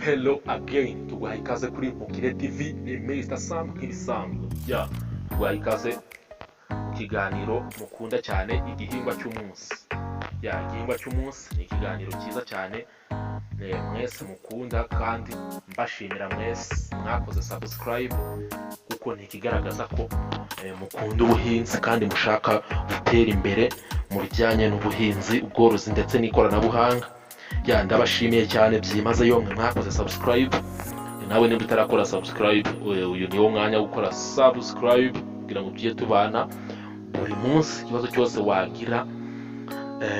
Hello again, tuguhaye ikaze kuri Mukire TV, ni Mr. Sam nk'ibisanzwe. Tuguhaye ikaze mu kiganiro mukunda cyane, igihingwa cy'umunsi. Igihingwa cy'umunsi ni ikiganiro cyiza cyane mwese mukunda, kandi mbashimira mwese mwakoze subscribe, kuko ni ikigaragaza ko mukunda ubuhinzi kandi mushaka gutera imbere mu bijyanye n'ubuhinzi, ubworozi ndetse n'ikoranabuhanga. Ndabashimiye cyane byimazeyo mwakoze subscribe. Nawe niba utarakora subscribe, uyu niwo mwanya wo gukora subscribe kugira ngo tujye tubana buri munsi. Ikibazo cyose wagira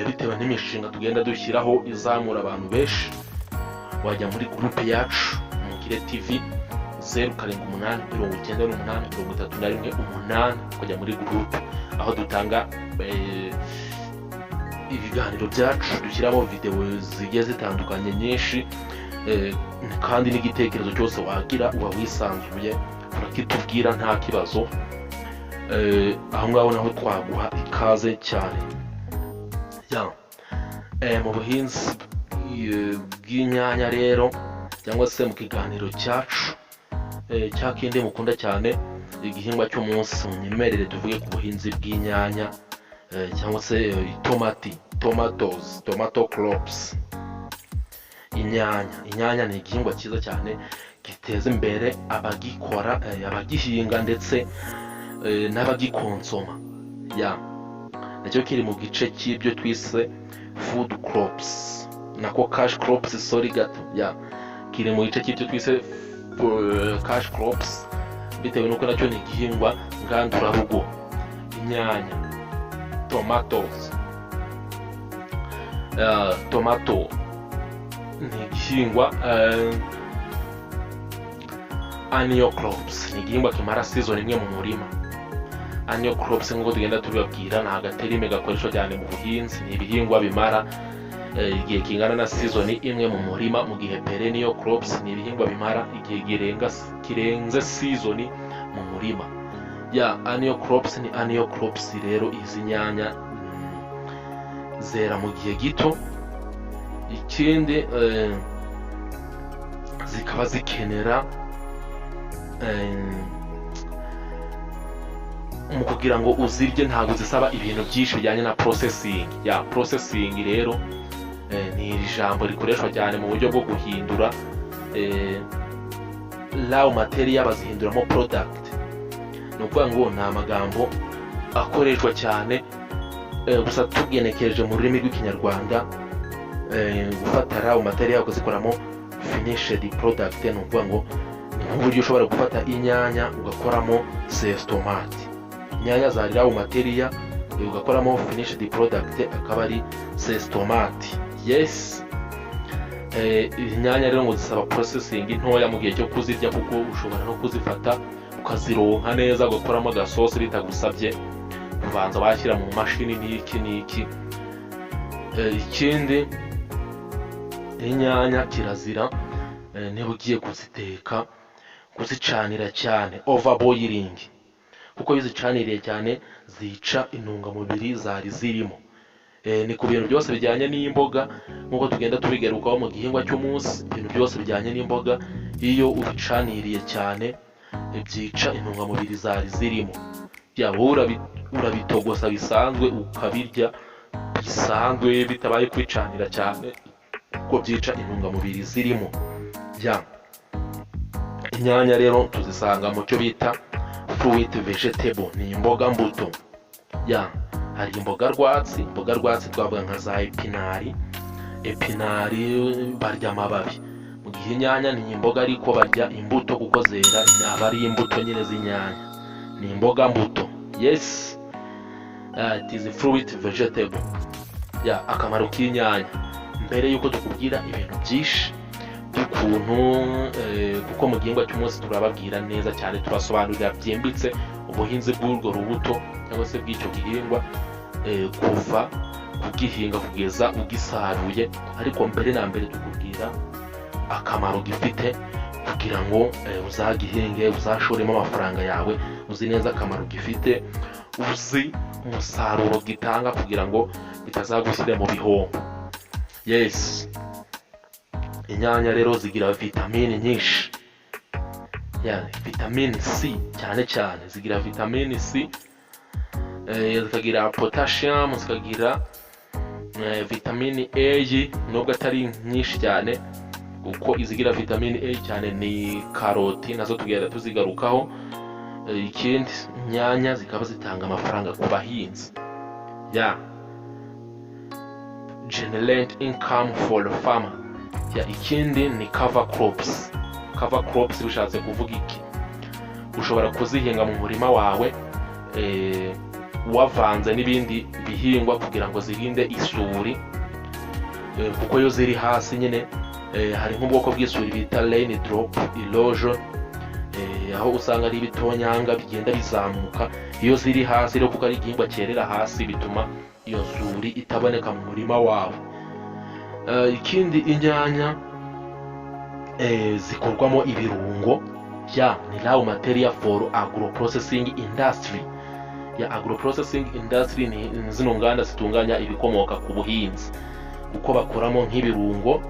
bitewe n'imishinga tugenda dushyiraho izamura abantu benshi, wajya muri groupe yacu Mukire TV 0788938138, ukajya muri groupe aho dutanga ibiganiro byacu, dushyiramo video zigiye zitandukanye nyinshi, kandi n'igitekerezo cyose wagira uba wisanzuye urakitubwira nta kibazo. Aho ngaho naho twaguha ikaze cyane. Mu buhinzi bw'inyanya rero, cyangwa se mu kiganiro cyacu cya kindi mukunda cyane, igihingwa cy'umunsi, munyemerere tuvuge ku buhinzi bw'inyanya, cyangwa se tomato crops. Inyanya ni igihingwa cyiza cyane giteza imbere abagikora, abagihinga ndetse n'abagikonsoma. Nacyo kiri mu gice cy'ibyo twise food crops, nako cash crops, kiri mu gice cy'ibyo twise cash crops, bitewe n'uko nacyo ni igihingwa ngandurarugo. Inyanya, tomato ni igihingwa annual crops, ni igihingwa kimara season imwe mu murima. Annual crops nk'uko tugenda tubibabwira, ni agaterime gakoreshwa cyane mu buhinzi. Ni ibihingwa bimara igihe kingana na season imwe mu murima, mu gihe perennial crops ni ibihingwa bimara igihe kirenze season mu murima. Annual crops ni annual crops. Rero izi nyanya zera mu gihe gito. Ikindi zikaba zikenera mu kugira ngo uzirye ntabwo zisaba ibintu byinshi bijyanye na processing. Processing rero ni iri jambo rikoreshwa cyane mu buryo bwo guhindura raw material bazihinduramo product. Ni ukuvuga ngo ni amagambo akoreshwa cyane, gusa tugenekereje mu rurimi rw'ikinyarwanda, gufata raw material ukazikoramo finished product. Ni ukuvuga ngo ni nk'uburyo ushobora gufata inyanya ugakoramo sauce tomate. Inyanya za raw material ugakoramo finished product, akaba ari sauce tomate. Inyanya rero ngo zisaba processing ntoya mu gihe cyo kuzirya, kuko ushobora no kuzifata ukazironka neza ugakoramo agasosi bitagusabye kubanza washyira mu mashini n'iki. Ikindi, inyanya kirazira niba ugiye kuziteka kuzicanira cyane, overboiling, kuko iyo zicaniriye cyane zica intungamubiri zari zirimo. Ni ku bintu byose bijyanye n'imboga, nk'uko tugenda tubigarukaho mu gihingwa cy'umunsi. Ibintu byose bijyanye n'imboga iyo ubicaniriye cyane byica intungamubiri zari zirimo. Urabitogosa bisanzwe ukabirya bisanzwe bitabaye kwicanira cyane, kuko byica intungamubiri zirimo. Inyanya rero tuzisanga mu cyo bita fruit vegetable, ni imboga mbuto. Hari imboga rwatsi twavuga nka za epinari barya amababi, mu gihe inyanya ni imboga ariko barya imbuto, kuko zera aba ari imbuto nyine z'inyanya. Ni imboga mbuto. It is fruit vegetable. Akamaro k'inyanya, mbere yuko tukubwira ibintu byinshi by'ukuntu, kuko mu gihingwa cy'umunsi turababwira neza cyane, turasobanurira byimbitse ubuhinzi bw'urwo rubuto cyangwa se bw'icyo gihingwa, kuva kugihinga kugeza ugisaruye. Ariko mbere na mbere tukubwira akamaro gifite, kugira ngo uzagihinge, uzashoremo amafaranga yawe, uzi neza akamaro gifite, uzi umusaruro gitanga, kugira ngo bitazagushyira mu bihombo. inyanya rero zigira vitamine nyinshi, vitamine C cyane cyane, zigira vitamine C, zikagira potassium, zikagira vitamine A, nubwo atari nyinshi cyane. Uko izigira vitamine A cyane ni karoti, nazo tugenda tuzigarukaho. Ikindi inyanya zikaba zitanga amafaranga ku bahinzi, generate income for the farmer. Ikindi ni cover crops. Cover crops bishatse kuvuga iki? Ushobora kuzihinga mu murima wawe wavanze n'ibindi bihingwa kugira ngo zirinde isuri, kuko yo ziri hasi nyine hari nk'ubwoko bw'isuri bita rain drop erosion, aho usanga ari ibitonyanga bigenda bizamuka. Iyo ziri hasi rero kuko ari igihingwa cyerera hasi, bituma iyo suri itaboneka mu murima wawe. Ikindi inyanya zikorwamo ibirungo, ni raw material for agro-processing industry. Agro-processing industry ni zino nganda zitunganya ibikomoka ku buhinzi, uko bakoramo nk'ibirungo.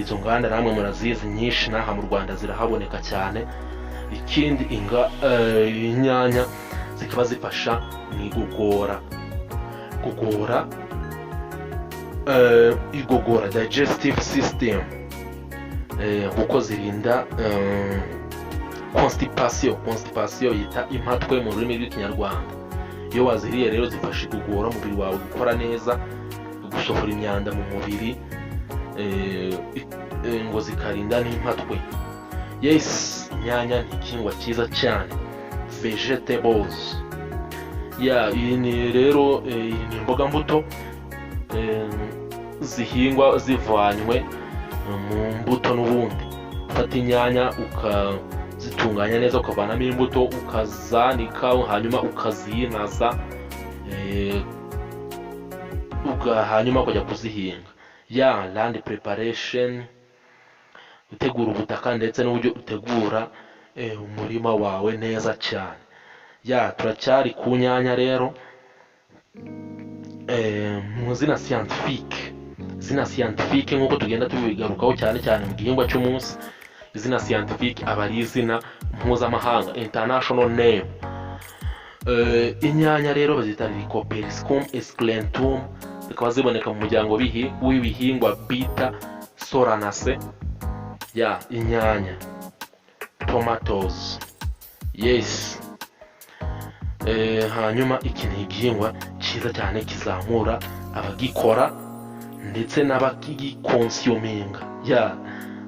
Izo nganda namwe murazizi nyinshi, naha mu Rwanda zirahaboneka cyane. Ikindi inyanya zikaba zifasha mu igogora digestive system, kuko zirinda constipation yita impatwe mu rurimi rw'Ikinyarwanda. Iyo waziriye rero zifasha igogora umubiri wawe gukora neza, gusohora imyanda mu mubiri, ngo zikarinda n'impatwe. Inyanya ni igihingwa cyiza cyane. Vegetables, iyi ni rero ni imboga mbuto zihingwa zivanywe mu mbuto. N'ubundi ufata inyanya ukazitunganya neza, ukavanamo imbuto, ukazanika, hanyuma ukazinaza, hanyuma ukajya kuzihinga. Land preparation, gutegura ubutaka ndetse n'uburyo utegura umurima wawe neza cyane. Turacyari ku nyanya rero. Mu zina scientifique nk'uko tugenda tubigarukaho cyane cyane mu gihingwa cy'umunsi, izina scientifique aba ari izina mpuzamahanga, international name. Inyanya rero bazita Lycoperdicum esculentum, zikaba ziboneka mu muryango w'ibihingwa bita Solanaceae. Inyanya. Tomatoes, hanyuma iki ni igihingwa cyiza cyane, kizamura abagikora ndetse n'abagikonsuminga,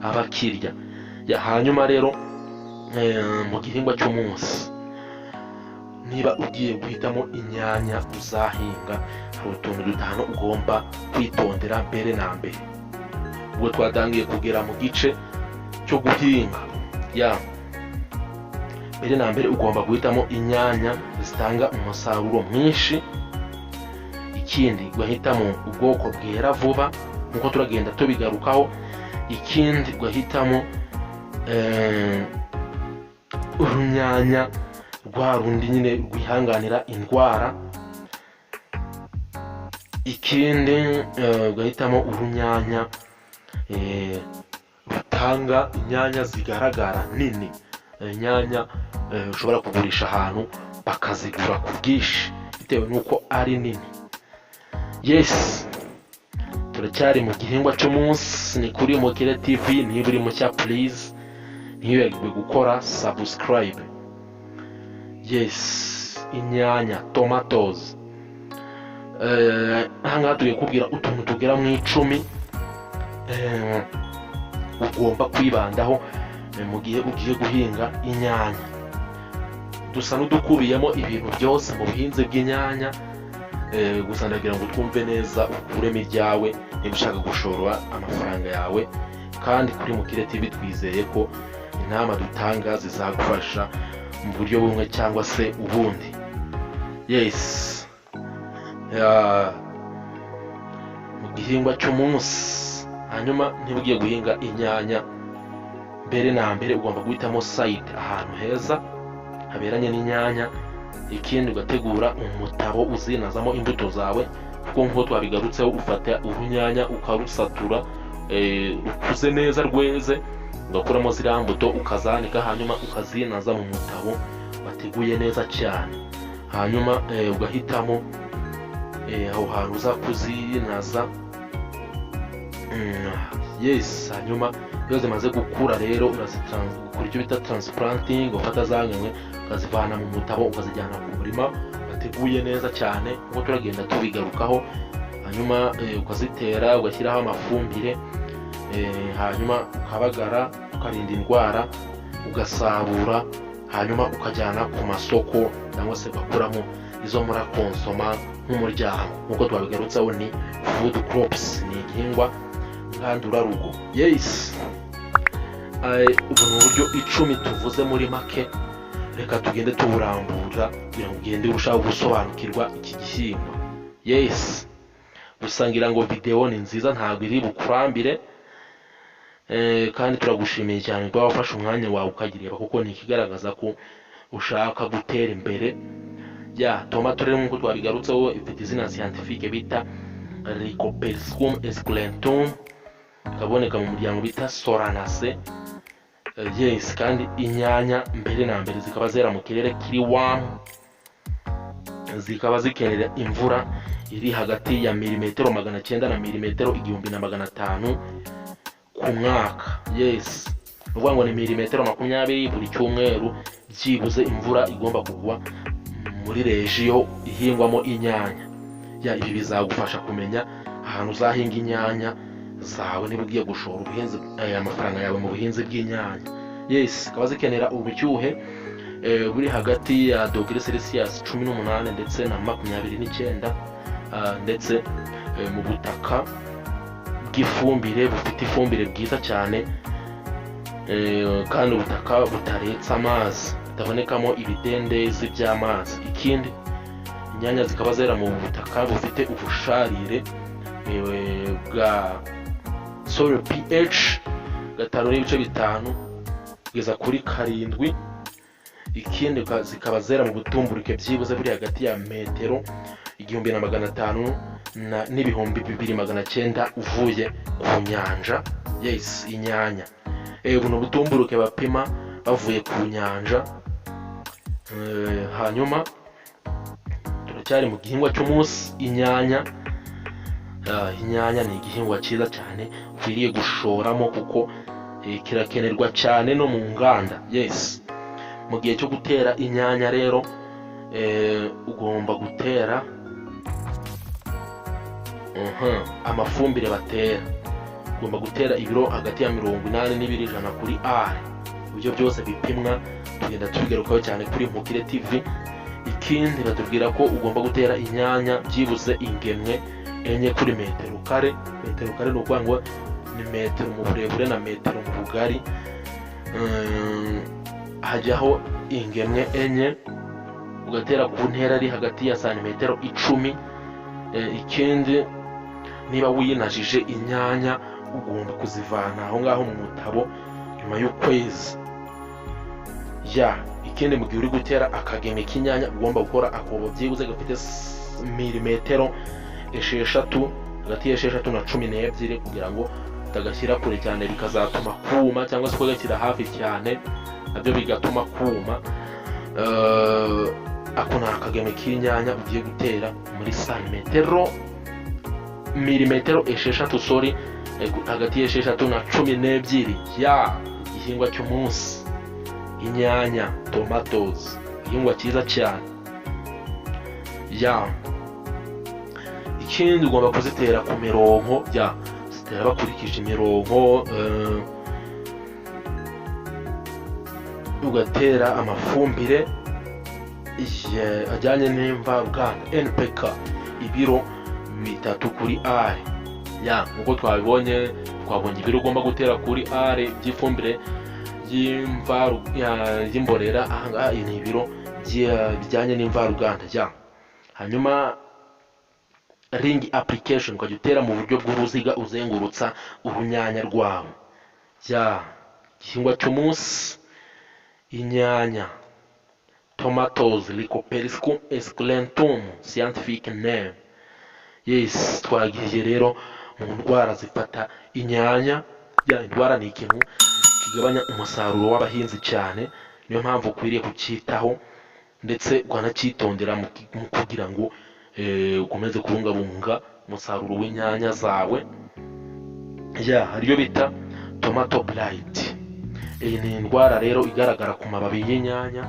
abakirya. Hanyuma rero mu gihingwa cy'umunsi, niba ugiye guhitamo inyanya uzahinga, hari utuntu dutanu ugomba kwitondera mbere na mbere. Ubwo twatangiye kugera mu gice cyo guhinga, mbere na mbere ugomba guhitamo inyanya zitanga umusaruro mwinshi. Ikindi ugahitamo ubwoko bwera vuba, nkuko turagenda tubigarukaho. Ikindi ugahitamo urunyanya rwa rundi nyine rwihanganira indwara. Ikindi ugahitamo urunyanya rutanga inyanya zigaragara nini, inyanya ushobora kugurisha ahantu bakazigura ku bwinshi bitewe n'uko ari nini. Turacyari mu gihingwa cy'umunsi, ni kuri Mukire TV. niba uri mushya please ntibibagirwe gukora subscribe. Inyanya, tomatoes. Ahangaha tugiye kubwira utuntu tugera mu 10 ugomba kwibandaho mu gihe ugiye guhinga inyanya. Dusa n'udukubiyemo ibintu byose mu buhinzi bw'inyanya, gusa ndagira ngo twumve neza ukuremo iryawe niba ushaka gushora amafaranga yawe. Kandi kuri Mukire TV twizeye ko inama dutanga zizagufasha mu buryo bumwe cyangwa se ubundi. Mu gihingwa cy'umunsi, hanyuma niba ugiye guhinga inyanya, mbere na mbere ugomba guhitamo site, ahantu heza haberanye n'inyanya. Ikindi ugategura umutabo uzinazamo imbuto zawe, kuko nk'uko twabigarutseho ufata urunyanya ukarusatura, rukuze neza rweze, ugakuramo ziriya mbuto ukazanika, hanyuma ukazinaza mu mutabo wateguye neza cyane. Hanyuma ugahitamo aho hantu uza kuzinaza. Yes, hanyuma iyo zimaze gukura rero urazikora icyo bita transplanting, ufata zangemwe ukazivana mu mutabo ukazijyana ku murima wateguye neza cyane, nk'uko turagenda tubigarukaho. Hanyuma ukazitera, ugashyiraho amafumbire, hanyuma ukabagara, ukarinda indwara, ugasarura, hanyuma ukajyana ku masoko cyangwa se ugakuramo izo murakonsoma nk'umuryango. Nk'uko twabigarutseho ni food crops, ni igihingwa ngandurarugo. Yes, ubu ni uburyo 10 tuvuze muri make. Reka tugende tuburambura kugira ngo ugende urushaho gusobanukirwa iki gihingwa. Yes, gusangira ngo video ni nziza, ntabwo iri bukurambire, kandi turagushimiye cyane kuba wafashe umwanya wawe ukagireba, kuko ni ikigaragaza ko ushaka gutera imbere. Tomato rero nk'uko twabigarutseho ifite izina scientifique bita Lycoperdicum esculentum, ikaboneka mu muryango bita Solanaceae. Yes, kandi inyanya mbere na mbere zikaba zera mu kirere kiri warm, zikaba zikenera imvura iri hagati ya 900 na 1500 ku mwaka. Yes, uvuga ngo ni 20 buri cyumweru byibuze imvura igomba kugwa muri regiyo ihingwamo inyanya. Ibi bizagufasha kumenya ahantu uzahinga inyanya zawe niba ugiye gushora ubuhinzi, amafaranga yawe mu buhinzi bw'inyanya. Yes, ikaba zikenera ubushyuhe buri hagati ya °C 18 ndetse na 29, ndetse mu butaka bw'ifumbire bufite ifumbire bwiza cyane, kandi ubutaka butaretse amazi, butabonekamo ibidendezi by'amazi. Ikindi, inyanya zikaba zera mu butaka bufite ubusharire bwa soil pH 5.5 kugeza kuri 7. Ikindi, zikaba zera mu butumburuke byibuze buri hagati ya metero 1500 n'ibihumbi 2900 uvuye ku nyanja. Yes, inyanya buno butumburuke bapima bavuye ku nyanja. Hanyuma turacyari mu gihingwa cy'umunsi, inyanya. Inyanya ni igihingwa cyiza cyane ukwiriye gushoramo, kuko kirakenerwa cyane no mu nganda. Yes, mu gihe cyo gutera inyanya rero ugomba gutera amafumbire batera. Ugomba gutera ibiro hagati ya 80 n'ibiro 100 kuri R. Ibyo byose bipimwa, tugenda tubigarukaho cyane kuri Mukire TV. Ikindi, batubwira ko ugomba gutera inyanya byibuze ingemwe 4 kuri metero kare. Metero kare ni ukuvuga ngo ni metero mu burebure na metero mu bugari. Hajyaho ingemwe 4, ugatera ku ntera ari hagati ya santimetero 10. Ikindi, niba winajije inyanya ugomba kuzivana aho ngaho mu mutabo nyuma y'ukwezi. Ikindi, mu gihe uri gutera akageme k'inyanya ugomba gukora akobo byibuze gafite milimetero 6, hagati ya 6 na 12, kugira ngo utagashyira kure cyane bikazatuma kuma, cyangwa se kugashyira hafi cyane nabyo bigatuma kuma. Ako ni akageme k'inyanya ugiye gutera muri milimetero 6, hagati ya 6 na 12. Igihingwa cy'umunsi, inyanya, tomatoes, igihingwa cyiza cyane. Ikindi, ugomba kuzitera ku mirongo, zitera bakurikije imirongo. Ugatera amafumbire ajyanye n'imvaruganda NPK ibiro 3 kuri R. Nk'uko twabonye ibiro ugomba gutera kuri R by'ifumbire y'imborera. Ahangaha ni ibiro bijyanye n'imvaruganda. Hanyuma ring application, ukajya utera mu buryo bw'uruziga uzengurutsa urunyanya rwawe. Igihingwa cy'umunsi, inyanya, tomatoes, Lycoperdicum esculentum, scientific name. Yes, twagiye rero mu ndwara zifata inyanya. Ya indwara ni ikintu kigabanya umusaruro w'abahinzi cyane, niyo mpamvu ukwiriye kucyitaho ndetse ukanacyitondera mu kugira ngo ukomeze kubungabunga umusaruro w'inyanya zawe. Ya hariyo bita tomato blight. Iyi ni indwara rero igaragara ku mababi y'inyanya.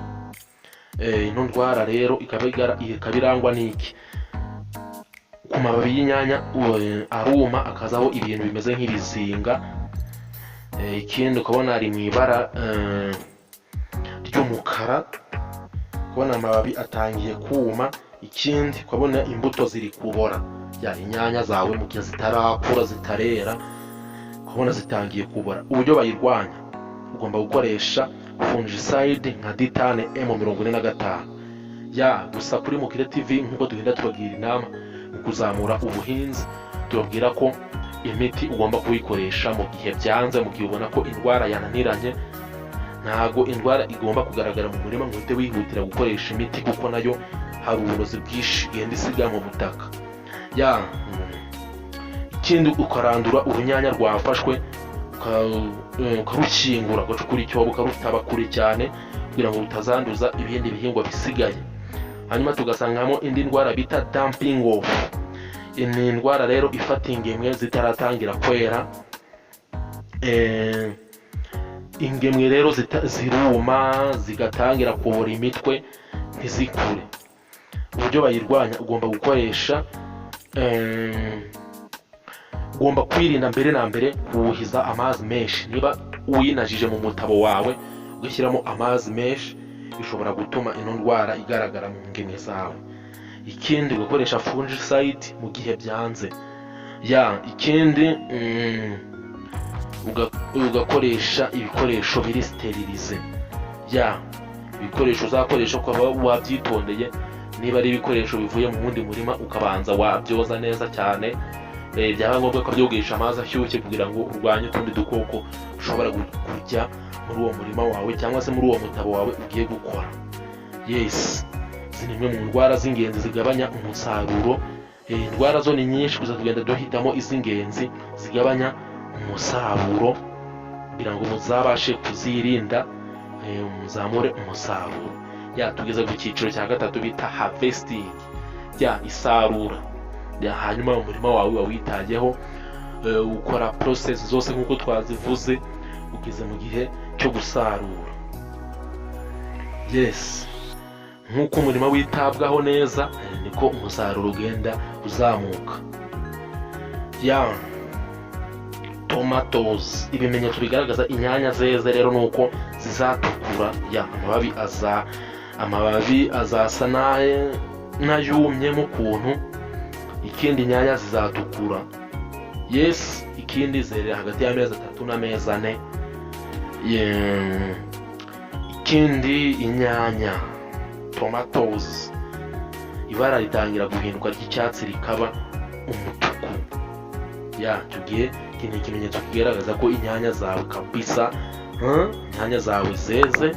Ino ndwara rero ikaba irangwa n'iki? Ku mababi y'inyanya aruma akazaho ibintu bimeze nk'ibizinga. Ikindi ukabona ari mu ibara ry'umukara, ukabona amababi atangiye kuma. Ikindi ukabona imbuto ziri kubora, ya inyanya zawe mu gihe zitarakura zitarera, ukabona zitangiye kubora. Uburyo bayirwanya, ugomba gukoresha fungicide nka Ditane M45. Ya gusa kuri Mukire TV nk'uko tugenda tubagira inama mu kuzamura ubuhinzi, tubabwira ko imiti ugomba kuyikoresha mu gihe byanze, mu gihe ubona ko indwara yananiranye. Ntago indwara igomba kugaragara mu murima ngo uhite wihutira gukoresha imiti, kuko nayo hari uburozi bwinshi igenda isiga mu butaka. Ya ikindi ukarandura urunyanya rwafashwe, ukarukingura, ugacukura icyobo ukarutaba kure cyane kugira ngo rutazanduza ibindi bihingwa bisigaye. Hanyuma tugasangamo indi ndwara bita dumping off. Ni indwara rero ifata ingemwe zitaratangira kwera. Ingemwe rero ziruma zigatangira kubora imitwe ntizikure. Uburyo bayirwanya, ugomba gukoresha ugomba kwirinda mbere na mbere kuwuhiza amazi menshi. Niba uyinajije mu mutabo wawe ugashyiramo amazi menshi, bishobora gutuma ino ndwara igaragara mu ngemwe zawe. Ikindi ugakoresha fungicide mu gihe byanze. Ya ikindi ugakoresha ibikoresho biri sterilize. Ya ibikoresho uzakoresha ukaba wabyitondeye. Niba ari ibikoresho bivuye mu wundi murima, ukabanza wabyoza neza cyane. Byaba ngombwa ukabyogesha amazi ashyushye kugira ngo urwanye utundi dukoko ushobora kujya muri uwo murima wawe cyangwa se muri uwo mutabo wawe ugiye gukora. Yes, izi ni imwe mu ndwara z'ingenzi zigabanya umusaruro. Indwara zo ni nyinshi, gusa tugenda duhitamo iz'ingenzi zigabanya umusaruro kugira ngo muzabashe kuzirinda, muzamure umusaruro. Ya tugeze ku cyiciro cya gatatu bita harvesting. Ya isarura. Ya hanyuma umurima wawe wawitayeho, ukora process zose nk'uko twazivuze, ugeze mu gihe cyo gusarura. Yes, nk'uko umurima witabwaho neza niko umusaruro ugenda uzamuka. Ya tomatoes, ibimenyetso bigaragaza inyanya zeze rero nuko zizatukura. Ya amababi azasa n'ayumye mu kuntu. Ikindi inyanya zizatukura. Yes, ikindi zerera hagati y'amezi 3 n'amezi 4. Ikindi inyanya tomatoes ibara ritangira guhinduka ry'icyatsi rikaba umutuku. Ya tugiye kini ikimenyetso kigaragaza ko inyanya zawe kabisa inyanya zawe zeze.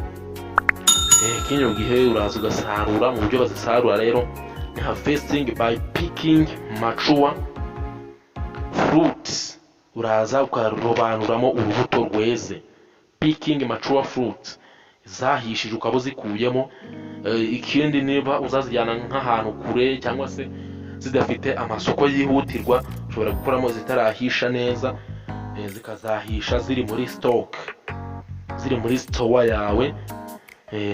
Kino gihe uraza ugasarura. Mu buryo bazisarura rero ni harvesting by picking mature fruits. Uraza ukarobanuramo urubuto rweze. Picking mature fruit, zahishije ukaba uzikuyemo. Ikindi niba uzazijyana nk'ahantu kure cyangwa se zidafite amasoko yihutirwa, ushobora gukuramo zitarahisha neza, zikazahisha ziri muri stock, ziri muri store yawe.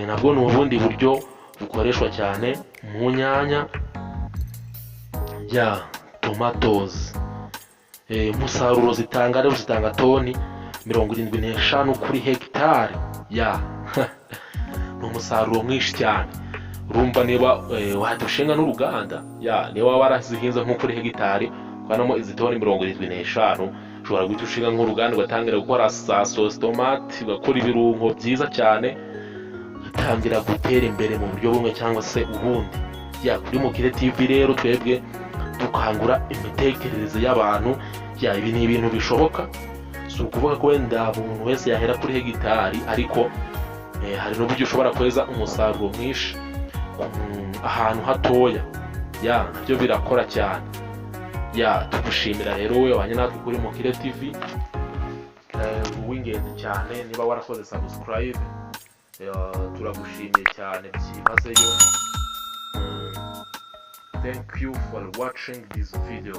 Nabwo ni ubundi buryo bukoreshwa cyane mu nyanya. Ya tomatoes, umusaruro zitanga rero zitanga toni 75 kuri hegitari. Ya ni umusaruro mwinshi cyane. Urumva niba wadushinga n'uruganda, ya niba warazihinze nko kuri hegitari kwanamo izi toni 75, ushobora guhita ushinga nk'uruganda ugatangira gukora sauce tomate, ugakora ibirungo byiza cyane, ugatangira gutera imbere mu buryo bumwe cyangwa se ubundi. Ya kuri Mukire TV rero twebwe dukangura imitekerereze y'abantu. Ya ibi ni ibintu bishoboka, si ukuvuga ko wenda umuntu wese yahera kuri hegitari, ariko hari n'uburyo ushobora kweza umusaruro mwinshi ahantu hatoya. Ya nabyo birakora cyane. ya tugushimira rero wowe wabanye natwe kuri Mukire TV, uw'ingenzi cyane niba warakoze subscribe, turagushimiye cyane byimazeyo. Thank you for watching this video.